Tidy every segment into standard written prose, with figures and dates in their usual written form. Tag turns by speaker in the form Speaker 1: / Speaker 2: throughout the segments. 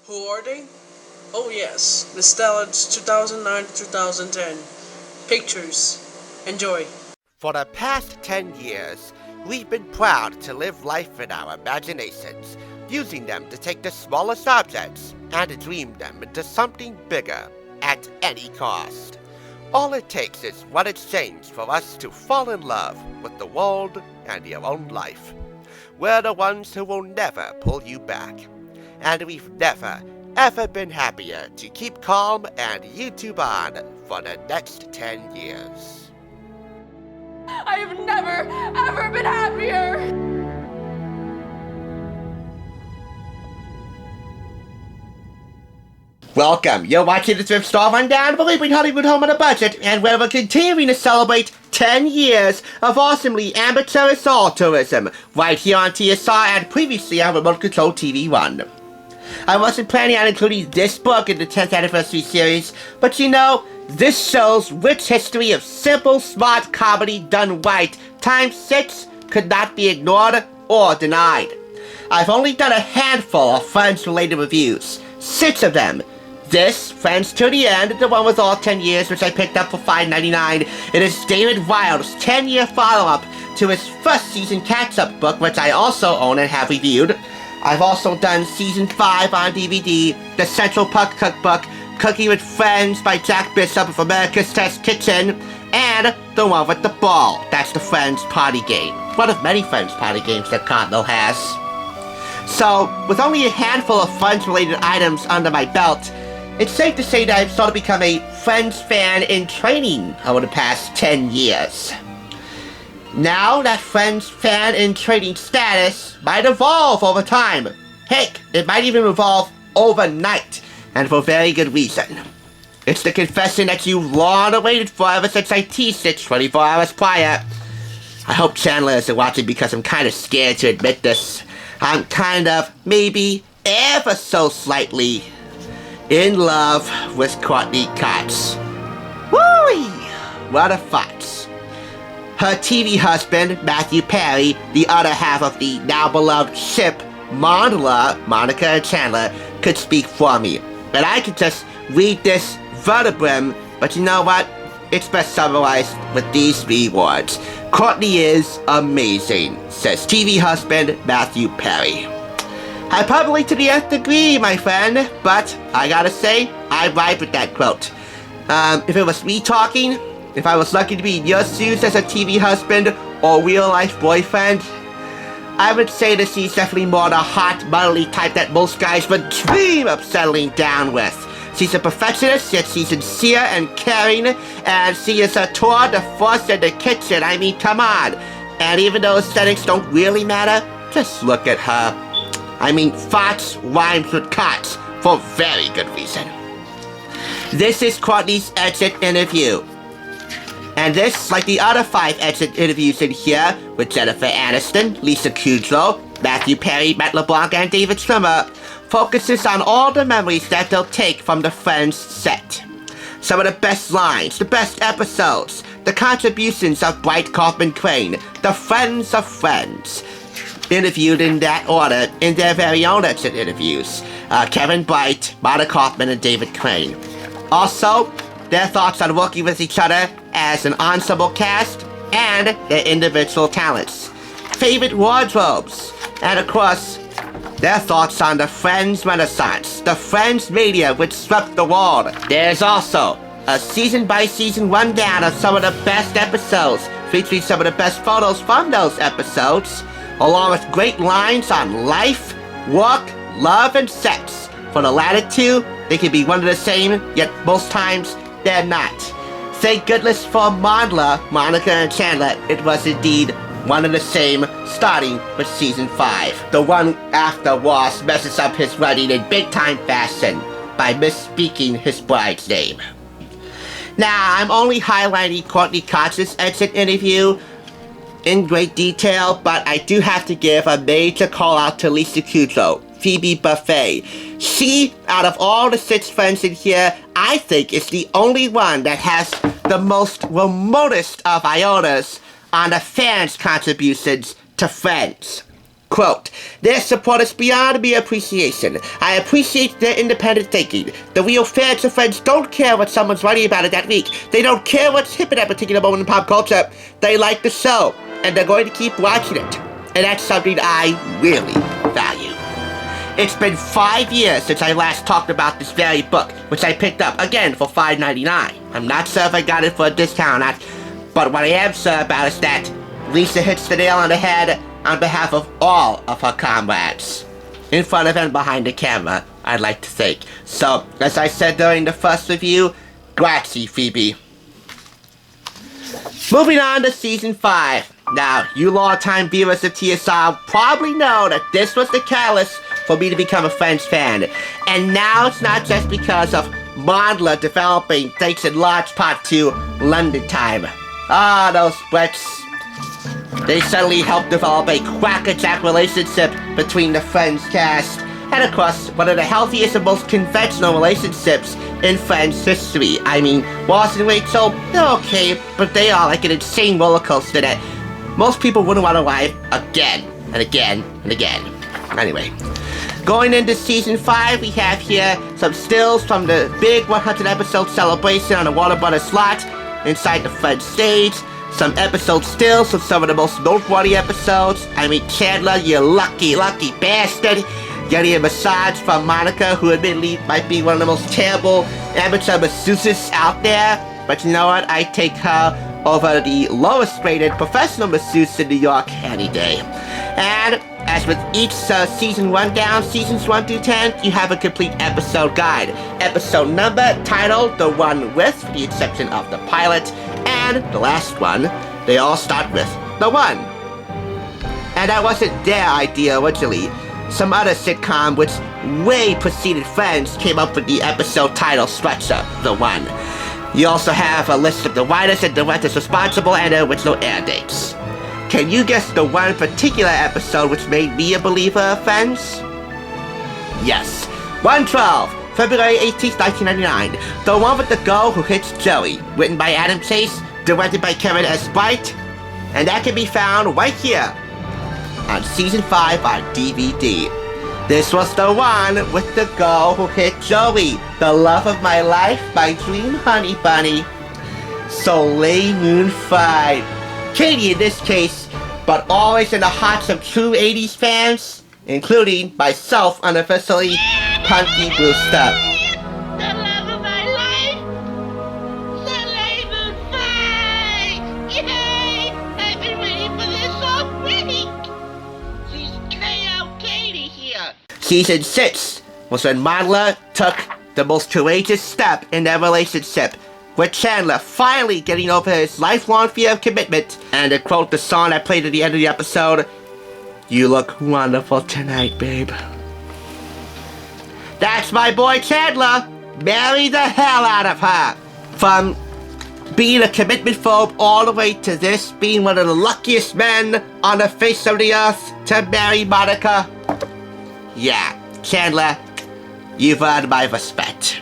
Speaker 1: Who are they? Oh yes, the Stellars 2009 to 2010. Pictures. Enjoy.
Speaker 2: For the past 10 years, we've been proud to live life in our imaginations, using them to take the smallest objects and dream them into something bigger at any cost. All it takes is one exchange for us to fall in love with the world and your own life. We're the ones who will never pull you back. And we've never, ever been happier to keep calm and YouTube on for the next 10 years.
Speaker 3: I have never, ever been happier!
Speaker 2: Welcome, you're watching the Thrift Store Rundown, believing Hollywood home on a budget, and where we're continuing to celebrate 10 years of awesomely amateur soul tourism, right here on TSR and previously on Remote Control TV 1. I wasn't planning on including this book in the 10th anniversary series, but you know, this show's rich history of simple, smart comedy done right times 6 could not be ignored or denied. I've only done a handful of Friends-related reviews, 6 of them. This, Friends to the End, the one with all 10 years, which I picked up for $5.99, it is David Wild's 10-year follow-up to his first season catch-up book, which I also own and have reviewed. I've also done Season 5 on DVD, the Central Perk cookbook, Cooking with Friends by Jack Bishop of America's Test Kitchen, and the one with the ball. That's the Friends party game. One of many Friends party games that Continental has. So, with only a handful of Friends-related items under my belt, it's safe to say that I've started to become a Friends fan in training over the past 10 years. Now, that Friends fan in training status might evolve over time. Heck, it might even evolve overnight, and for very good reason. It's the confession that you've long awaited for ever since I teased it 24 hours prior. I hope Chandler isn't watching because I'm kind of scared to admit this. I'm kind of, maybe, ever so slightly, in love with Courteney Cox. Woo-wee! What a futz. Her TV husband, Matthew Perry, the other half of the now-beloved ship, Mandela, Monica and Chandler, could speak for me. And I could just read this vertebrum, but you know what? It's best summarized with these 3 words. Courteney is amazing, says TV husband Matthew Perry. Hyperbole to the nth degree, my friend, but I gotta say, I vibe with that quote. If it was me talking, if I was lucky to be in your shoes as a TV husband or real-life boyfriend, I would say that she's definitely more the hot, motherly type that most guys would dream of settling down with. She's a perfectionist, yet she's sincere and caring, and she is a tour de force in the kitchen. I mean, come on. And even though aesthetics don't really matter, just look at her. I mean, farts rhymes with cots for very good reason. This is Courteney's exit interview. And this, like the other 5 exit interviews in here, with Jennifer Aniston, Lisa Kudrow, Matthew Perry, Matt LeBlanc, and David Schwimmer, focuses on all the memories that they'll take from the Friends set. Some of the best lines, the best episodes, the contributions of Bright Kaufman Crane, the friends of Friends, interviewed in that order in their very own exit interviews. Kevin Bright, Monica Kaufman, and David Crane. Also, their thoughts on working with each other as an ensemble cast, and their individual talents, favorite wardrobes, and of course, their thoughts on the Friends Renaissance, the Friends media which swept the world. There's also a season-by-season rundown of some of the best episodes, featuring some of the best photos from those episodes, along with great lines on life, work, love, and sex. For the latter 2, they can be one and the same, yet most times, they're not. Thank goodness for Mandela, Monica, and Chandler, it was indeed one and the same, starting with Season 5. The one after Ross messes up his wedding in big-time fashion by misspeaking his bride's name. Now, I'm only highlighting Courteney Cox's exit interview in great detail, but I do have to give a major call-out to Lisa Kudrow, Phoebe Buffay. She, out of all the 6 friends in here, I think is the only one that has the most remotest of iotas on the fans' contributions to Friends. Quote, their support is beyond mere appreciation. I appreciate their independent thinking. The real fans of Friends don't care what someone's writing about it that week. They don't care what's hip at that particular moment in pop culture. They like the show, and they're going to keep watching it. And that's something I really value. It's been 5 years since I last talked about this very book, which I picked up, again, for $5.99. I'm not sure if I got it for a discount or not, but what I am sure about is that Lisa hits the nail on the head on behalf of all of her comrades. In front of and behind the camera, I'd like to think. So, as I said during the first review, grazie, Phoebe. Moving on to Season 5. Now, you long-time viewers of TSR probably know that this was the catalyst for me to become a Friends fan. And now it's not just because of Mondler developing thanks in large part to London Time. Ah, those Brits. They suddenly helped develop a crackerjack relationship between the Friends cast, and of course, one of the healthiest and most conventional relationships in Friends history. I mean, Ross and Rachel, they're okay, but they are like an insane roller coaster that most people wouldn't want to ride again, and again, and again. Anyway, going into Season 5, we have here some stills from the big 100 episode celebration on the Warner Brothers lot inside the Friends stage. Some episode stills of some of the most noteworthy episodes. I mean, Chandler, you lucky bastard, getting a massage from Monica, who admittedly might be one of the most terrible amateur masseuses out there. But you know what? I take her over the lowest rated professional masseuse in New York any day. And as with each season rundown, seasons 1 through 10, you have a complete episode guide. Episode number, title, the one with the exception of the pilot, and the last one, they all start with the one. And that wasn't their idea originally. Some other sitcom which way preceded Friends came up with the episode title structure, the one. You also have a list of the writers and directors responsible and their original air dates. Can you guess the one particular episode which made me a believer of Friends? Yes, 112. February 18th, 1999, the one with the girl who hits Joey, written by Adam Chase, directed by Kevin S. Bright, and that can be found right here on Season 5 on DVD. This was the one with the girl who hit Joey, the love of my life, my dream honey bunny, Soleil Moon Frye. Katie in this case, but always in the hearts of true 80s fans, including myself unofficially, Punky Brewster.
Speaker 4: The love of my life, Soleil Moon Frye! Yay! I've been waiting for this all week! She's K.O. Katie here.
Speaker 2: Season 6 was when Mondler took the most courageous step in their relationship, with Chandler finally getting over his lifelong fear of commitment, and to quote the song I played at the end of the episode, "You look wonderful tonight, babe." That's my boy Chandler! Marry the hell out of her! From being a commitment phobe all the way to this being one of the luckiest men on the face of the earth to marry Monica. Yeah, Chandler, you've earned my respect.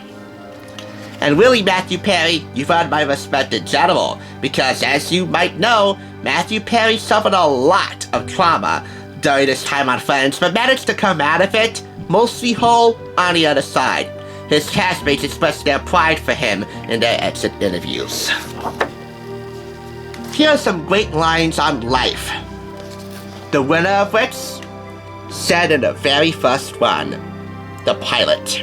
Speaker 2: And really, Matthew Perry, you've earned my respect in general, because as you might know, Matthew Perry suffered a lot of trauma during his time on Friends, but managed to come out of it mostly whole on the other side. His castmates expressed their pride for him in their exit interviews. Here are some great lines on life. The winner of which said in the very first one, the pilot.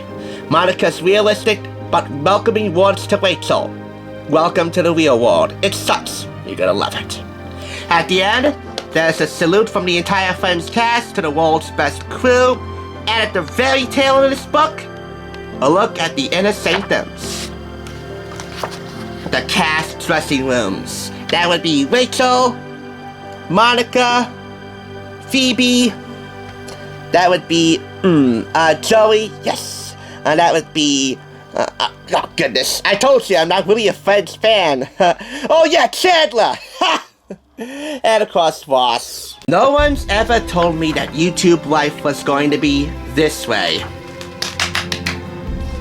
Speaker 2: Monica's realistic but welcoming words to Rachel. Welcome to the real world. It sucks. You're gonna love it. At the end, there's a salute from the entire Friends cast to the world's best crew. And at the very tail of this book, a look at the inner sanctums. The cast dressing rooms. That would be Rachel, Monica, Phoebe. That would be, Joey, yes. And that would be, oh goodness, I told you I'm not really a Friends fan. Oh yeah, Chandler! And of course, Ross. No one's ever told me that YouTube life was going to be this way.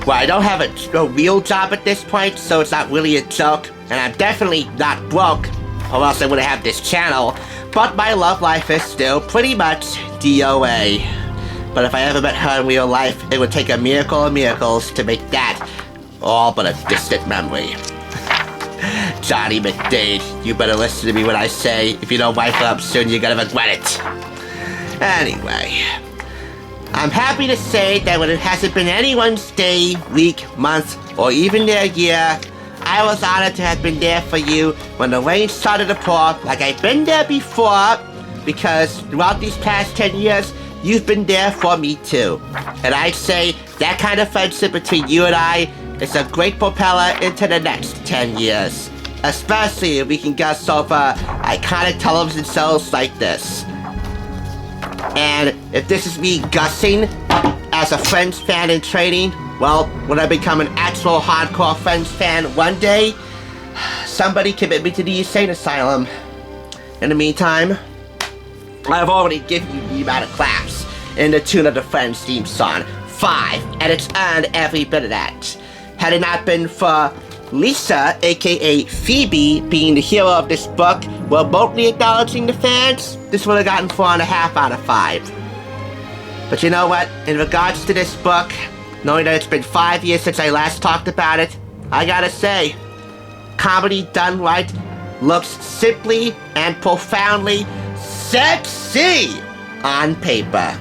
Speaker 2: Well, I don't have a real job at this point, so it's not really a joke, and I'm definitely not broke, or else I wouldn't have this channel, but my love life is still pretty much DOA. But if I ever met her in real life, it would take a miracle of miracles to make that all but a distant memory. Johnny McDade, you better listen to me when I say, if you don't wipe up soon, you're gonna regret it. Anyway, I'm happy to say that when it hasn't been anyone's day, week, month, or even their year, I was honored to have been there for you when the rain started to pour, like I've been there before, because throughout these past 10 years, you've been there for me too. And I'd say that kind of friendship between you and I is a great propeller into the next 10 years. Especially if we can gush over iconic television shows like this. And if this is me gushing as a Friends fan in training, well, when I become an actual hardcore Friends fan one day, somebody commit me to the insane asylum. In the meantime, I've already given you the amount of claps in the tune of the Friends theme song. 5, and it's earned every bit of that. Had it not been for Lisa, aka Phoebe, being the hero of this book, remotely acknowledging the fans, this would have gotten 4.5 out of 5. But you know what? In regards to this book, knowing that it's been 5 years since I last talked about it, I gotta say, comedy done right looks simply and profoundly sexy on paper.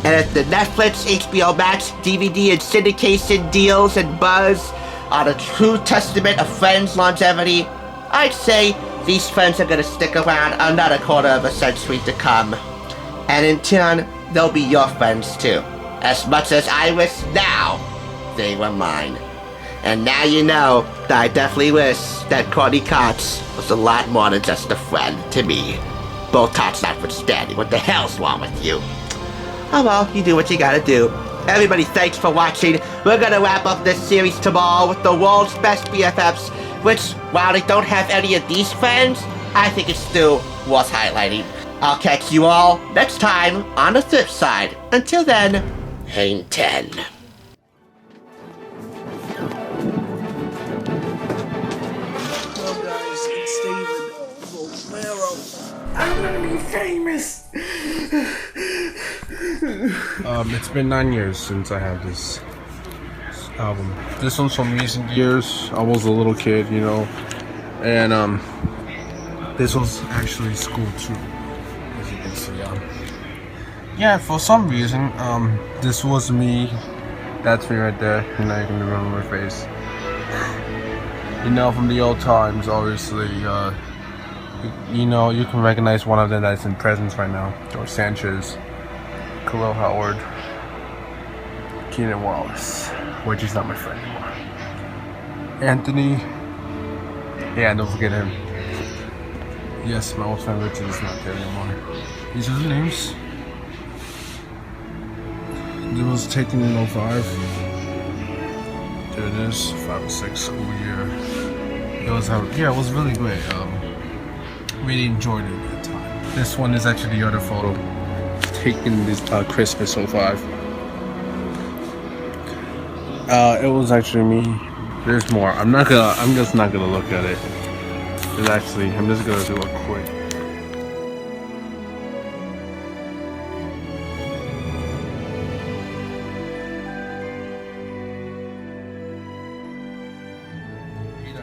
Speaker 2: And if the Netflix, HBO Max, DVD, and syndication deals and buzz are the true testament of Friends' longevity, I'd say these friends are gonna stick around another quarter of a century to come. And in turn, they'll be your friends too. As much as I wish now they were mine. And now you know that I definitely wish that Courteney Cox was a lot more than just a friend to me. Botox notwithstanding, what the hell's wrong with you? Oh well, you do what you gotta do. Everybody, thanks for watching. We're gonna wrap up this series tomorrow with the world's best BFFs, which, while they don't have any of these friends, I think it's still worth highlighting. I'll catch you all next time on the flip side. Until then, hang 10.
Speaker 1: Hello guys, it's David Romero.
Speaker 5: I'm gonna be famous. It's been 9 years since I had this album. This one's from recent years. I was a little kid, you know, and this was actually school too, as you can see. Yeah, for some reason, this was me. That's me right there. You know, you can remember my face. You know, from the old times, obviously. You know, you can recognize one of them that's in presence right now. George Sanchez, Khalil Howard, Keenan Wallace, which is not my friend anymore. Anthony, yeah, don't forget him. Yes, my old friend Richard is not there anymore. These are the names. It was taken in 05. There it is, 5 or 6 school year. It was really great. Really enjoyed it at the time. This one is actually the other photo taken this Christmas 05. It was actually me. There's more. I'm just not gonna look at it. There's actually, I'm just gonna do a quick.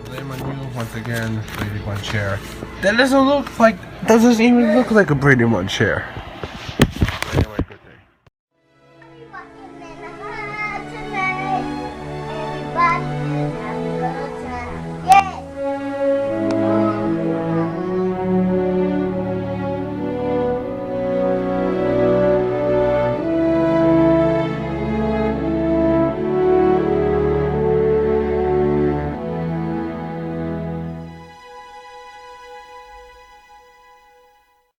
Speaker 5: Blame on you once again, Brady Bunch chair. That doesn't even look like a Brady Bunch chair. Anyway, good day.